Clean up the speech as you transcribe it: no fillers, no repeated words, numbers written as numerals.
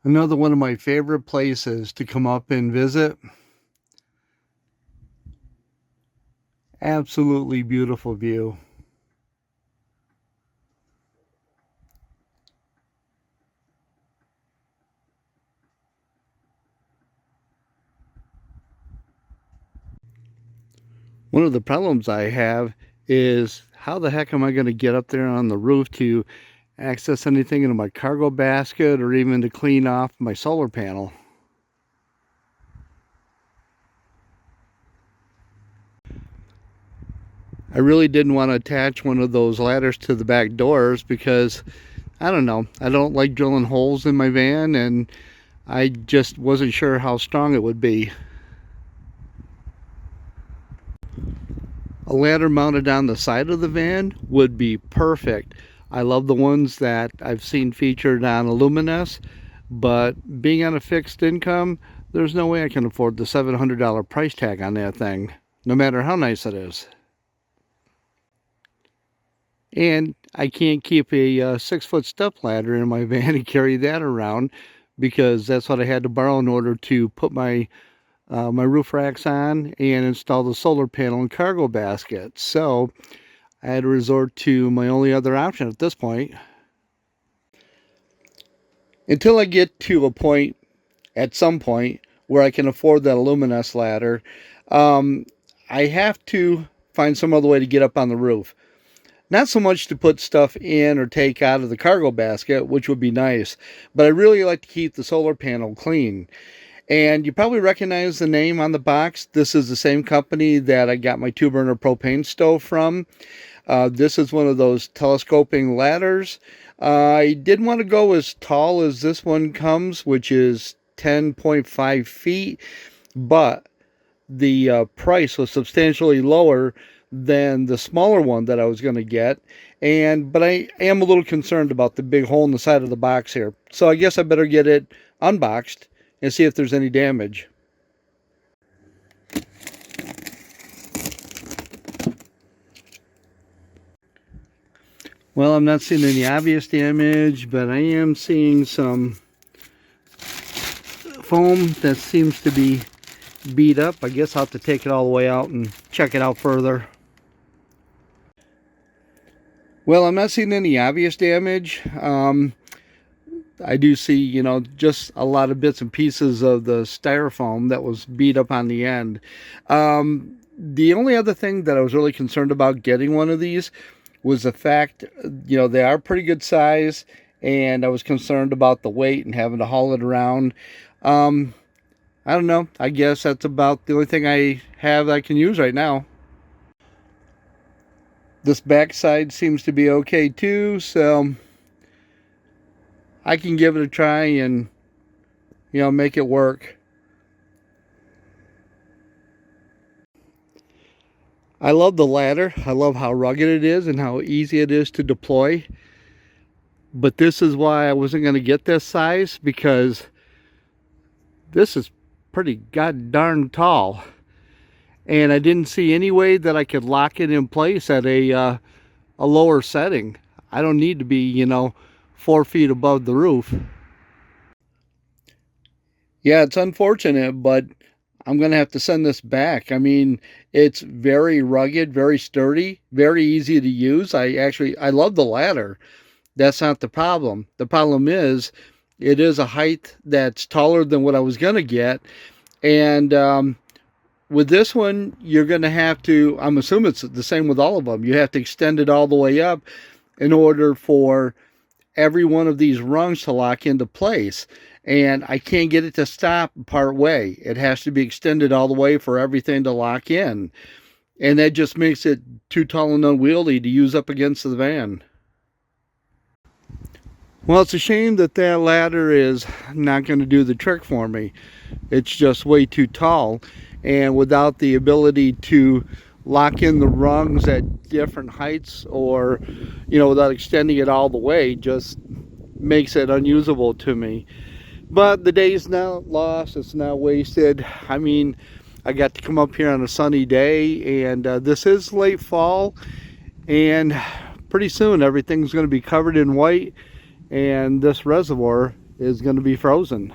Another one of my favorite places to come up and visit. Absolutely beautiful view. One of the problems I have is how the heck am I going to get up there on the roof to access anything into my cargo basket or even to clean off my solar panel. I really didn't want to attach one of those ladders to the back doors because, I don't know, I don't like drilling holes in my van, and I just wasn't sure how strong it would be. A ladder mounted on the side of the van would be perfect. I love the ones that I've seen featured on Illuminous, but being on a fixed income, there's no way I can afford the $700 price tag on that thing, no matter how nice it is. And I can't keep a 6-foot step ladder in my van and carry that around, because that's what I had to borrow in order to put my my roof racks on and install the solar panel and cargo basket. So I had to resort to my only other option at this point. Until I get to a point, at some point, where I can afford that Illuminous ladder, I have to find some other way to get up on the roof. Not so much to put stuff in or take out of the cargo basket, which would be nice, but I really like to keep the solar panel clean. And you probably recognize the name on the box. This is the same company that I got my 2-burner propane stove from. This is one of those telescoping ladders. I didn't want to go as tall as this one comes, which is 10.5 feet, but the price was substantially lower than the smaller one that I was going to get. But I am a little concerned about the big hole in the side of the box here. So I guess I better get it unboxed and see if there's any damage. Well, I'm not seeing any obvious damage, but I am seeing some foam that seems to be beat up. I guess I'll have to take it all the way out and check it out further. Well, I'm not seeing any obvious damage. I do see, you know, just a lot of bits and pieces of the styrofoam that was beat up on the end. The only other thing that I was really concerned about getting one of these was the fact, you know, they are pretty good size, and I was concerned about the weight and having to haul it around. I don't know. I guess that's about the only thing I have I can use right now. This backside seems to be okay too, so I can give it a try and, you know, make it work. I love the ladder. I love how rugged it is and how easy it is to deploy. But this is why I wasn't going to get this size, because this is pretty god darn tall. And I didn't see any way that I could lock it in place at a lower setting. I don't need to be, you know, 4 feet above the roof. Yeah, it's unfortunate, but I'm going to have to send this back. I mean, it's very rugged, very sturdy, very easy to use. I love the ladder. That's not the problem. The problem is, it is a height that's taller than what I was going to get. And with this one, you're going to have to, I'm assuming it's the same with all of them, you have to extend it all the way up in order for every one of these rungs to lock into place. And I can't get it to stop part way. It has to be extended all the way for everything to lock in. And that just makes it too tall and unwieldy to use up against the van. Well, it's a shame that that ladder is not going to do the trick for me. It's just way too tall. And without the ability to lock in the rungs at different heights, or, you know, without extending it all the way, just makes it unusable to me. But the day's now lost. It's now wasted. I mean, I got to come up here on a sunny day, and this is late fall, and pretty soon everything's going to be covered in white, and this reservoir is going to be frozen.